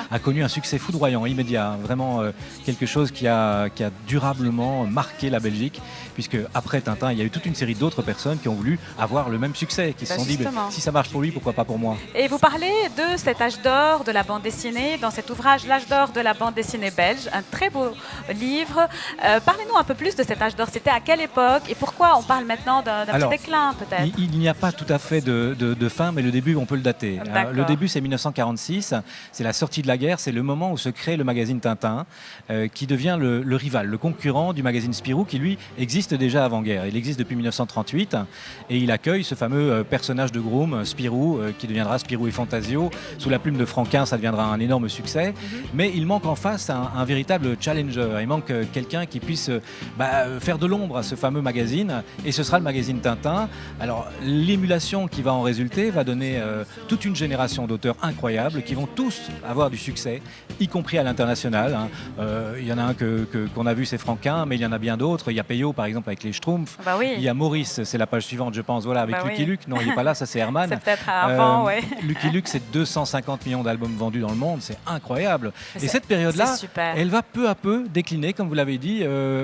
a connu un succès foudroyant, immédiat. Vraiment quelque chose qui a durablement marqué la Belgique, puisque après Tintin, il y a eu toute une série d'autres personnes qui ont voulu avoir le même succès, qui se sont dit, si ça marche pour lui, pourquoi pas pour moi. Et vous parlez de cet âge d'or de la bande dessinée, dans cet ouvrage L'âge d'or de la bande dessinée belge, un très beau livre. Parlez-nous un peu plus de cet âge d'or. C'était à quelle époque et pourquoi on parle maintenant d'un petit déclin peut-être? Il n'y a pas tout à fait de fin, mais le début, on peut le dater. Le début, c'est 1946, c'est la sortie de la guerre, c'est le moment où se crée le magazine Tintin, qui devient le rival, le concurrent du magazine Spirou, qui lui existe déjà avant-guerre. Il existe depuis 1938 et il accueille ce fameux personnage de Groom, Spirou, qui deviendra Spirou et Fantasio. Sous la plume de Franquin, ça deviendra un énorme succès, mais il manque en face un véritable challenger. Il manque quelqu'un qui puisse faire de l'ombre à ce fameux magazine, et ce sera le magazine Tintin. Alors l'émulation qui va en résulter va donner toute une génération d'auteurs incroyables qui vont tous avoir du succès, y compris à l'international. Hein. Il y en a un qu'on a vu, c'est Franquin, mais il y en a bien d'autres. Il y a Peyo par exemple avec les Schtroumpfs. Il y a Maurice, c'est la page suivante je pense, voilà, avec Lucky Luke. Non, il n'est pas là, ça c'est Herman. C'est peut-être avant, Lucky Luke, c'est 250 millions d'albums vendus dans le monde, c'est incroyable. Et cette période-là, elle va peu à peu décliner, comme vous l'avez dit,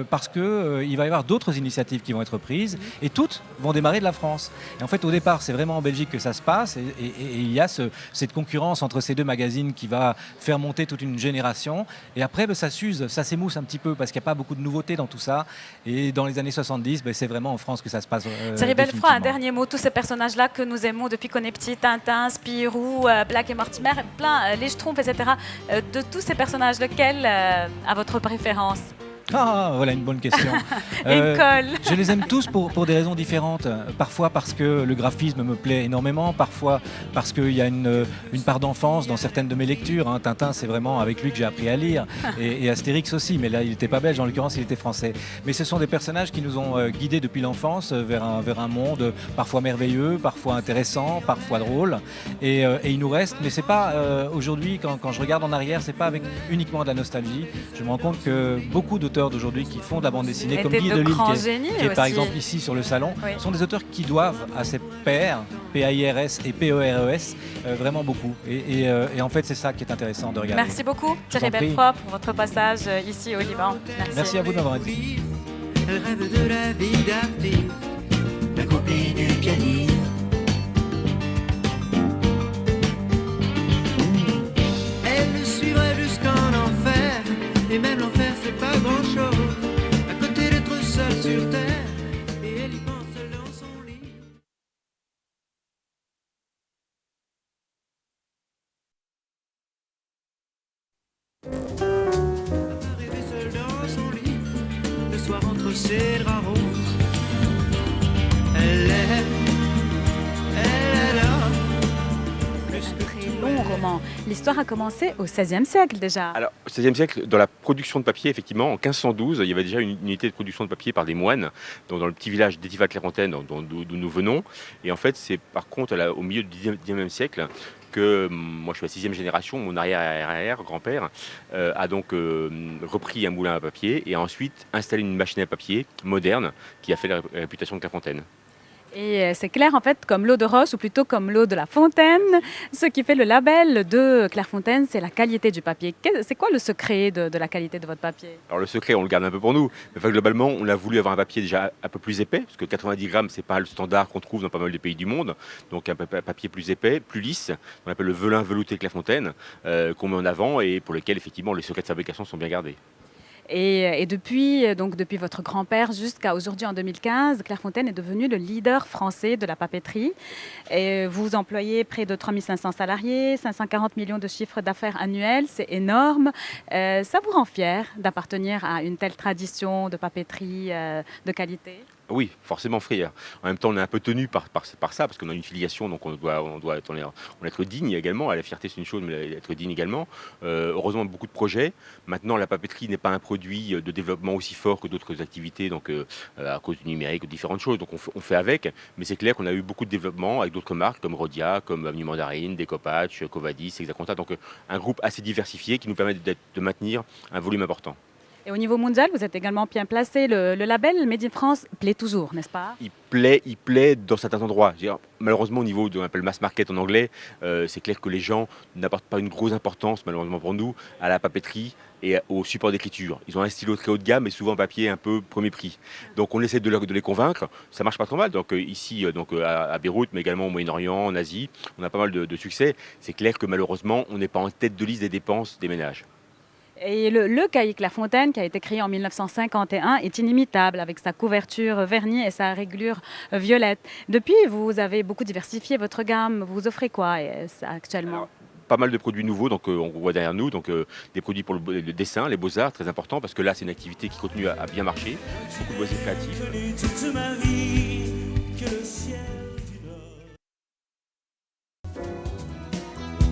parce qu'il va y avoir d'autres initiatives qui vont être prises, et toutes vont démarrer de la France. Et en fait, au départ, c'est vraiment en Belgique que ça se passe, et il y a cette concurrence entre ces deux magazines qui va faire monter toute une génération. Et après, ça s'use, ça s'émousse un petit peu, parce qu'il n'y a pas beaucoup de nouveautés dans tout ça. Et dans les les années 70, c'est vraiment en France que ça se passe. Thierry Belfroid, un dernier mot. Tous ces personnages-là que nous aimons depuis qu'on est petit, Tintin, Spirou, Black et Mortimer, les Schtroumpfs, etc. De tous ces personnages, lequel a votre préférence? Ah, voilà une bonne question. Une colle. Je les aime tous pour des raisons différentes. Parfois parce que le graphisme me plaît énormément, parfois parce qu'il y a une part d'enfance dans certaines de mes lectures. Hein. Tintin, c'est vraiment avec lui que j'ai appris à lire, et Astérix aussi, mais là il n'était pas belge, en l'occurrence il était français. Mais ce sont des personnages qui nous ont guidés depuis l'enfance vers un monde parfois merveilleux, parfois intéressant, parfois drôle, et il nous reste. Mais c'est pas aujourd'hui, quand je regarde en arrière, c'est pas avec uniquement de la nostalgie. Je me rends compte que beaucoup d'auteurs d'aujourd'hui qui font de la bande dessinée, comme Guy Delisle, qui est par exemple ici sur le salon, sont des auteurs qui doivent à ces pairs, P-A-I-R-S et P-E-R-E-S, vraiment beaucoup. Et en fait, c'est ça qui est intéressant de regarder. Merci beaucoup, Thierry Belfroid, pour votre passage ici au Liban. Merci à vous de m'avoir dit. Elle rêve de la vie d'artiste, la copine du pianiste. Elle le suivrait jusqu'en enfer, et même l'enfer c'est pas grand chose, à côté d'être seule sur terre, et elle y pense seule dans son lit. Rêver seule dans son lit, le soir entre ses draps roses. Elle est là. Long roman. L'histoire a commencé au XVIe siècle déjà. Alors, au XVIe siècle, dans la production de papier, effectivement, en 1512, il y avait déjà une unité de production de papier par des moines dans le petit village d'Étiva-Clairefontaine, d'où nous venons. Et en fait, c'est par contre au milieu du XIXe siècle que moi, je suis la 6e génération, mon arrière-grand-père a donc repris un moulin à papier et a ensuite installé une machine à papier moderne qui a fait la réputation de Clairefontaine. Et c'est clair, en fait, comme l'eau de roche, ou plutôt comme l'eau de la fontaine. Ce qui fait le label de Clairefontaine, c'est la qualité du papier. C'est quoi le secret de la qualité de votre papier? Alors le secret, on le garde un peu pour nous. Mais enfin, globalement, on a voulu avoir un papier déjà un peu plus épais, parce que 90 grammes, c'est pas le standard qu'on trouve dans pas mal de pays du monde. Donc un papier plus épais, plus lisse, on appelle le velin velouté Clairefontaine, qu'on met en avant et pour lequel, effectivement, les secrets de fabrication sont bien gardés. Et depuis votre grand-père jusqu'à aujourd'hui en 2015, Clairefontaine est devenu le leader français de la papeterie. Et vous employez près de 3500 salariés, 540 millions de chiffres d'affaires annuels, c'est énorme. Ça vous rend fier d'appartenir à une telle tradition de papeterie de qualité? Oui, forcément fier. En même temps, on est un peu tenu par ça, parce qu'on a une filiation, donc on doit être digne également. La fierté, c'est une chose, mais être digne également. Heureusement, beaucoup de projets. Maintenant, la papeterie n'est pas un produit de développement aussi fort que d'autres activités, donc à cause du numérique ou différentes choses. Donc on fait avec, mais c'est clair qu'on a eu beaucoup de développement avec d'autres marques comme Rhodia, comme Avenue Mandarine, Decopatch, Covadis, Exaconta. Donc un groupe assez diversifié qui nous permet de maintenir un volume important. Et au niveau mondial, vous êtes également bien placé. Le label Made in France plaît toujours, n'est-ce pas? Il plaît dans certains endroits. Malheureusement, au niveau de l'appelle mass market en anglais, c'est clair que les gens n'apportent pas une grosse importance, malheureusement pour nous, à la papeterie et au support d'écriture. Ils ont un stylo très haut de gamme et souvent un papier un peu premier prix. Donc on essaie de les convaincre. Ça marche pas trop mal. Donc ici, à Beyrouth, mais également au Moyen-Orient, en Asie, on a pas mal de succès. C'est clair que malheureusement, on n'est pas en tête de liste des dépenses des ménages. Et le cahier Clairefontaine, qui a été créé en 1951, est inimitable avec sa couverture vernie et sa réglure violette. Depuis, vous avez beaucoup diversifié votre gamme. Vous offrez quoi actuellement? Alors, pas mal de produits nouveaux, donc on voit derrière nous, donc des produits pour le dessin, les beaux-arts, très important, parce que là, c'est une activité qui continue à bien marcher. Beaucoup de loisirs créatifs.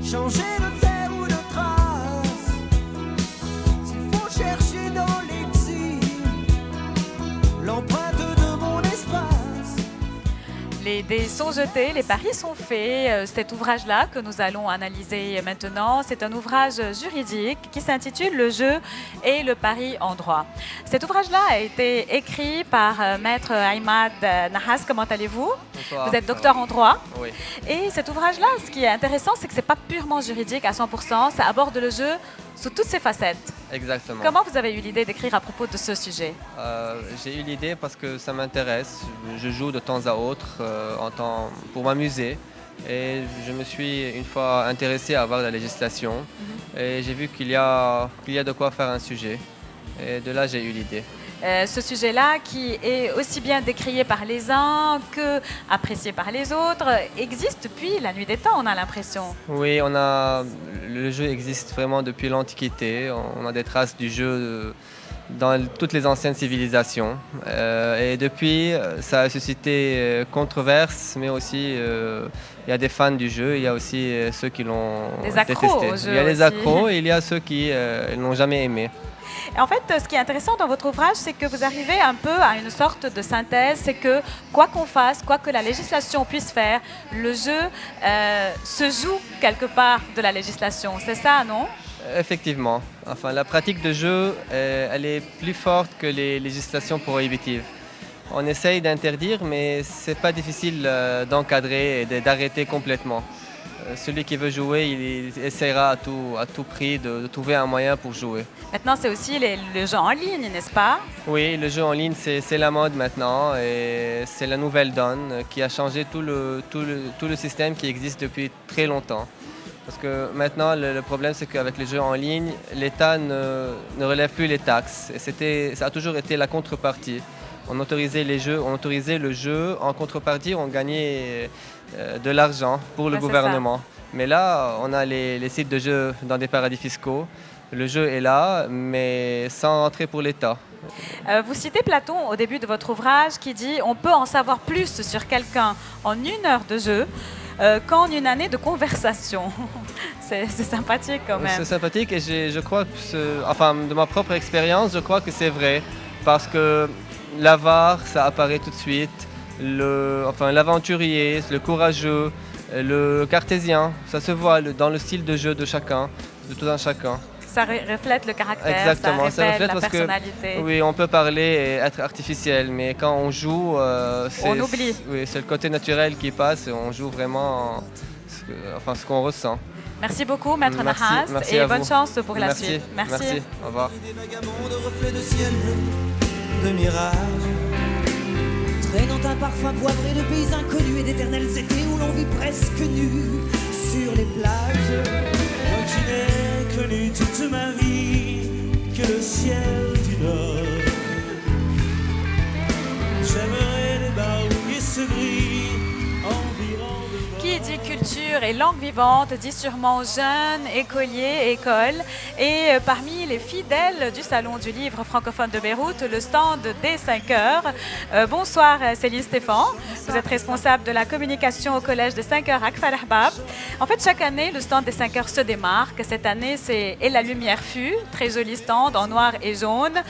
Changer de terre ou de trace, s'il faut chercher dans l'exil l'empreinte de mon espace. Les dés sont jetés, les paris sont faits. Cet ouvrage-là que nous allons analyser maintenant, c'est un ouvrage juridique qui s'intitule « Le jeu et le pari en droit ». Cet ouvrage-là a été écrit par Maître Ahmad Nahas. Comment allez-vous? Bonsoir. Vous êtes docteur en droit. Oui. Et cet ouvrage-là, ce qui est intéressant, c'est que ce n'est pas purement juridique à 100%. Ça aborde le jeu sous toutes ses facettes. Exactement. Comment vous avez eu l'idée d'écrire à propos de ce sujet? J'ai eu l'idée parce que ça m'intéresse. Je joue de temps à autre pour m'amuser. Et je me suis une fois intéressé à voir la législation. Et j'ai vu qu'il y a de quoi faire un sujet. Et de là, j'ai eu l'idée. ce sujet-là qui est aussi bien décrié par les uns que apprécié par les autres existe depuis la nuit des temps, on a l'impression. Oui, le jeu existe vraiment depuis l'Antiquité. On a des traces du jeu dans toutes les anciennes civilisations. Et depuis, ça a suscité controverse, mais aussi il y a des fans du jeu, il y a aussi ceux qui l'ont détesté. Il y a les accros et il y a ceux qui ne l'ont jamais aimé. Et en fait, ce qui est intéressant dans votre ouvrage, c'est que vous arrivez un peu à une sorte de synthèse, c'est que quoi qu'on fasse, quoi que la législation puisse faire, le jeu se joue quelque part de la législation. C'est ça, non ? Effectivement. Enfin, la pratique de jeu, elle est plus forte que les législations prohibitives. On essaye d'interdire, mais c'est pas difficile d'encadrer et d'arrêter complètement. Celui qui veut jouer, il essaiera à tout prix de trouver un moyen pour jouer. Maintenant, c'est aussi le jeu en ligne, n'est-ce pas? Oui, le jeu en ligne, c'est la mode maintenant et c'est la nouvelle donne qui a changé tout le système qui existe depuis très longtemps. Parce que maintenant, le problème, c'est qu'avec les jeux en ligne, l'État ne relève plus les taxes. Et ça a toujours été la contrepartie. On autorisait le jeu, en contrepartie, on gagnait de l'argent pour le gouvernement. Mais là, on a les sites de jeux dans des paradis fiscaux. Le jeu est là, mais sans entrée pour l'État. Vous citez Platon au début de votre ouvrage qui dit « On peut en savoir plus sur quelqu'un en 1 heure de jeu qu'en 1 année de conversation. » C'est sympathique quand même. C'est sympathique et je crois que, de ma propre expérience, je crois que c'est vrai. Parce que l'avare, ça apparaît tout de suite. L'aventurier, le courageux, le cartésien, ça se voit dans le style de jeu de chacun, de tout un chacun. Ça reflète le caractère, exactement, ça reflète la parce personnalité. Oui, on peut parler et être artificiel, mais quand on joue, on oublie. Oui, c'est le côté naturel qui passe et on joue vraiment ce qu'on ressent. Merci beaucoup, Maître Nahas, merci et bonne chance pour la suite. Merci. Au revoir. De reflets de ciel bleu, de mirages, traînant un parfum poivré de pays inconnus et d'éternels étés où l'on vit presque nu sur les plages. Moi qui n'ai connu toute ma vie que le ciel du Nord, j'aimerais débarquer ce gris environ de bord. Qui dit culture et langue vivante dit sûrement jeunes, écoliers, école. Et parmi les fidèles du Salon du Livre francophone de Beyrouth, le stand des 5 heures. Bonsoir Céline Stéphane. Bonsoir. Vous êtes responsable de la communication au collège des 5 heures Akfar Ahbab. En fait, chaque année, le stand des 5 heures se démarque. Cette année, c'est Et la lumière fut, très joli stand en noir et jaune.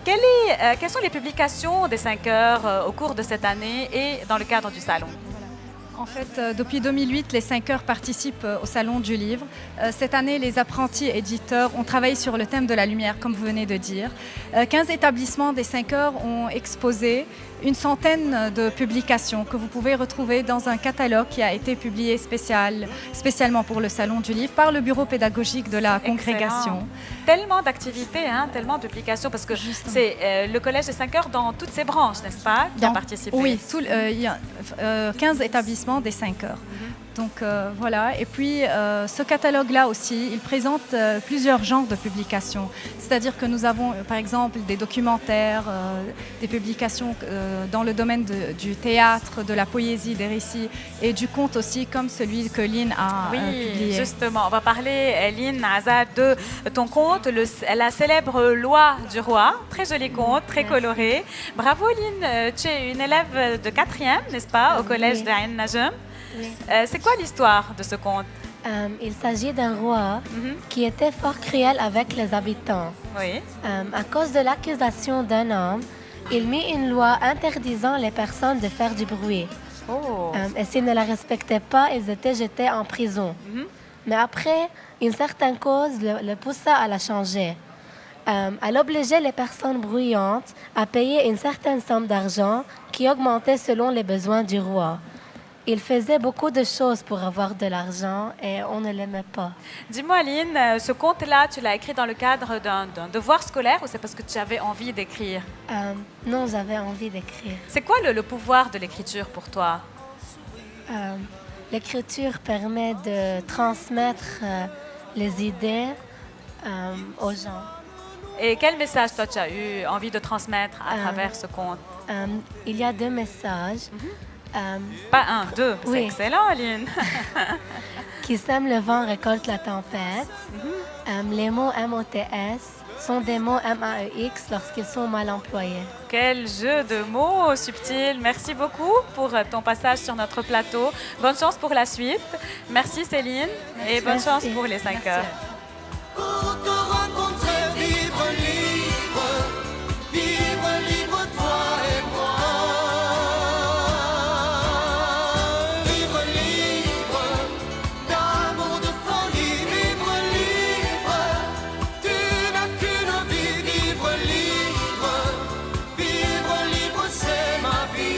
Quelles sont les publications des 5 heures au cours de cette année et dans le cadre du salon? En fait, depuis 2008, les 5 heures participent au Salon du Livre. Cette année, les apprentis éditeurs ont travaillé sur le thème de la lumière, comme vous venez de dire. 15 établissements des 5 heures ont exposé une centaine de publications que vous pouvez retrouver dans un catalogue qui a été publié spécialement pour le Salon du Livre par le bureau pédagogique de la congrégation. Tellement d'activités, tellement de publications, parce que c'est le Collège des 5 heures dans toutes ses branches, n'est-ce pas, qui a participé? Oui, il y a 15 établissements des 5 heures. Donc voilà, et puis ce catalogue-là aussi, il présente plusieurs genres de publications. C'est-à-dire que nous avons par exemple des documentaires, des publications dans le domaine du théâtre, de la poésie, des récits et du conte aussi, comme celui que Lynn a publié. Oui, justement, on va parler, Lynn Azad, de ton conte, la célèbre Loi du Roi. Très joli conte, très coloré. Bravo Lynn, tu es une élève de 4e, n'est-ce pas, au collège d'Ain Najem. Oui. C'est quoi l'histoire de ce conte? Il s'agit d'un roi qui était fort cruel avec les habitants. Oui. À cause de l'accusation d'un homme, il mit une loi interdisant les personnes de faire du bruit. Et s'ils ne la respectaient pas, ils étaient jetés en prison. Mais après, une certaine cause le poussa à la changer. Elle obligeait les personnes bruyantes à payer une certaine somme d'argent qui augmentait selon les besoins du roi. Il faisait beaucoup de choses pour avoir de l'argent et on ne l'aimait pas. Dis-moi, Lynn, ce conte-là, tu l'as écrit dans le cadre d'un devoir scolaire ou c'est parce que tu avais envie d'écrire? Non, j'avais envie d'écrire. C'est quoi le pouvoir de l'écriture pour toi? L'écriture permet de transmettre les idées aux gens. Et quel message, toi, tu as eu envie de transmettre à travers ce conte? Il y a 2 messages. Pas 1, 2. C'est Oui. excellent, Aline. Qui sème le vent récolte la tempête. Les mots MOTS sont des mots MAEX lorsqu'ils sont mal employés. Quel jeu de mots subtil. Merci beaucoup pour ton passage sur notre plateau. Bonne chance pour la suite. Merci Céline et bonne chance pour les 5 heures. Pour te rencontrer, vivre libre, toi et moi. Vivre libre, d'amour, de folie, vivre libre. Tu n'as qu'une vie, vivre libre, c'est ma vie.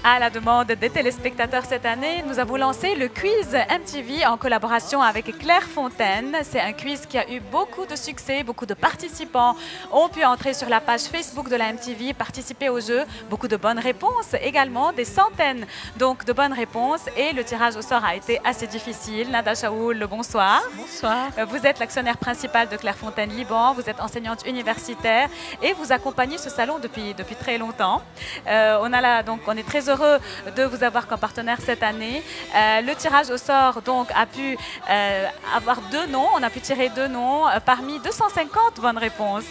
À la demande des téléspectateurs cette année, nous avons lancé le quiz MTV en collaboration avec Claire Fontaine. C'est un quiz qui a eu beaucoup de succès, beaucoup de participants ont pu entrer sur la page Facebook de la MTV, participer au jeu. Beaucoup de bonnes réponses, également des centaines donc de bonnes réponses et le tirage au sort a été assez difficile. Nada Shaoul, bonsoir. Bonsoir. Vous êtes l'actionnaire principal de Claire Fontaine Liban, vous êtes enseignante universitaire et vous accompagnez ce salon depuis très longtemps. On est très heureux de vous avoir comme partenaire cette année. Le tirage au sort donc a pu avoir 2 noms. On a pu tirer 2 noms parmi 250 bonnes réponses.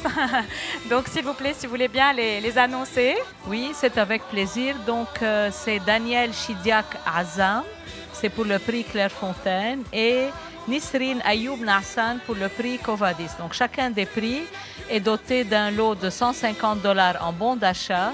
Donc s'il vous plaît, si vous voulez bien les annoncer. Oui, c'est avec plaisir. Donc c'est Daniel Chidiak Azam, c'est pour le prix Claire Fontaine, et Nisrine Ayoub Nassan pour le prix Covadis. Donc chacun des prix est doté d'un lot de $150 en bon d'achat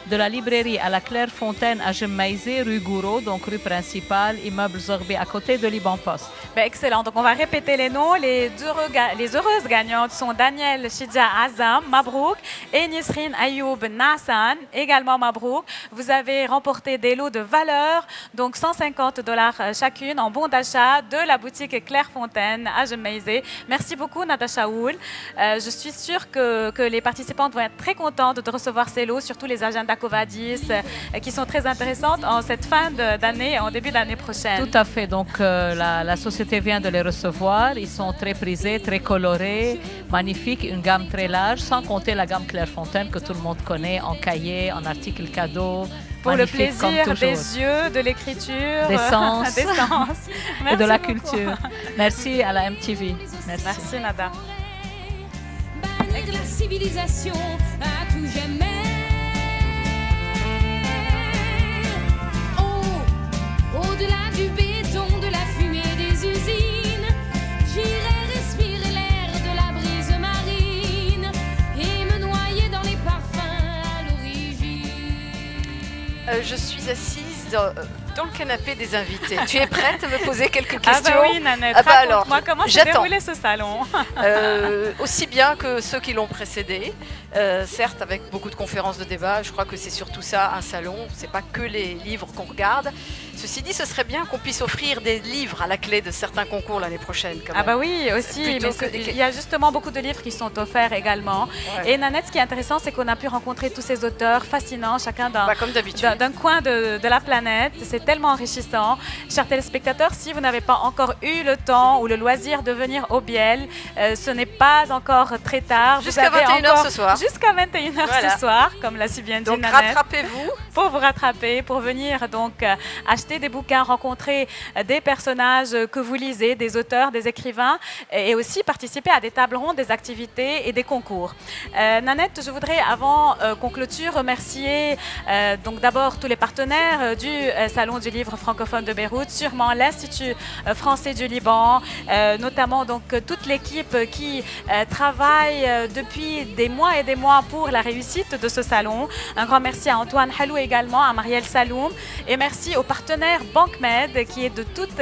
de la librairie à la Claire Fontaine à Jemmaïzé, rue Gouraud, donc rue principale, immeuble Zorbé, à côté de Liban Post. Ben, excellent. Donc, on va répéter les noms. Les heureuses gagnantes sont Daniel Chidia Azam, Mabrouk, et Nisrine Ayoub Nassan, également Mabrouk. Vous avez remporté des lots de valeur, donc $150 chacune en bon d'achat de la boutique Claire Fontaine à Jemmaïzé. Merci beaucoup, Nada Shaoul. Je suis sûre que les participantes vont être très contentes de recevoir ces lots, surtout les agendas Covadis, qui sont très intéressantes en cette fin d'année et en début d'année prochaine. Tout à fait. Donc la société vient de les recevoir. Ils sont très prisés, très colorés, magnifiques, une gamme très large, sans compter la gamme Claire Fontaine que tout le monde connaît en cahiers, en articles cadeaux. Pour le plaisir des yeux, de l'écriture, des sens, et de la culture. Merci à la MTV. Merci Nada. La civilisation à tout jamais. Au-delà du béton, de la fumée des usines, j'irai respirer l'air de la brise marine et me noyer dans les parfums à l'origine. Je suis assise dans le canapé des invités. Tu es prête à me poser quelques questions? Ah bah oui, Nanette. Raconte-moi comment s'est déroulé ce salon. Aussi bien que ceux qui l'ont précédé. Certes, avec beaucoup de conférences de débat, je crois que c'est surtout ça, un salon. C'est pas que les livres qu'on regarde. Ceci dit, ce serait bien qu'on puisse offrir des livres à la clé de certains concours l'année prochaine. Quand même. Ah bah oui, aussi. Il y a justement beaucoup de livres qui sont offerts également. Ouais. Et Nanette, ce qui est intéressant, c'est qu'on a pu rencontrer tous ces auteurs fascinants, chacun d'un coin de la planète. C'est tellement enrichissant. Chers téléspectateurs, si vous n'avez pas encore eu le temps ou le loisir de venir au Biel, ce n'est pas encore très tard. Jusqu'à 21h ce soir. Jusqu'à 21h ce soir, comme l'a si bien dit Nanette. Donc rattrapez-vous. Pour vous rattraper, pour venir donc acheter des bouquins, rencontrer des personnages que vous lisez, des auteurs, des écrivains, et aussi participer à des tables rondes, des activités et des concours. Nanette, je voudrais, avant qu'on clôture, remercier donc d'abord tous les partenaires du Salon du Livre francophone de Beyrouth, sûrement l'Institut français du Liban, notamment donc toute l'équipe qui travaille depuis des mois et des mois pour la réussite de ce salon. Un grand merci à Antoine Halou également, à Marielle Saloum, et merci aux partenaires Banque Med qui est de toutes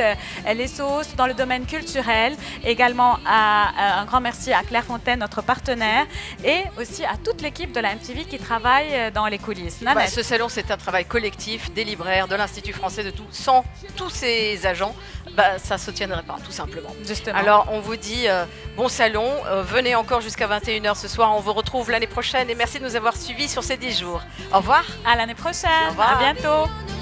les sauces dans le domaine culturel. Également un grand merci à Claire Fontaine, notre partenaire, et aussi à toute l'équipe de la MTV qui travaille dans les coulisses. Ce salon, c'est un travail collectif des libraires, de l'Institut français, de tout. Sans tous ces agents, ça ne se tiendrait pas, tout simplement. Justement. Alors, on vous dit bon salon, venez encore jusqu'à 21h ce soir. On vous retrouve l'année l'année prochaine et merci de nous avoir suivis sur ces 10 jours. Au revoir. À l'année prochaine. Au revoir. À bientôt.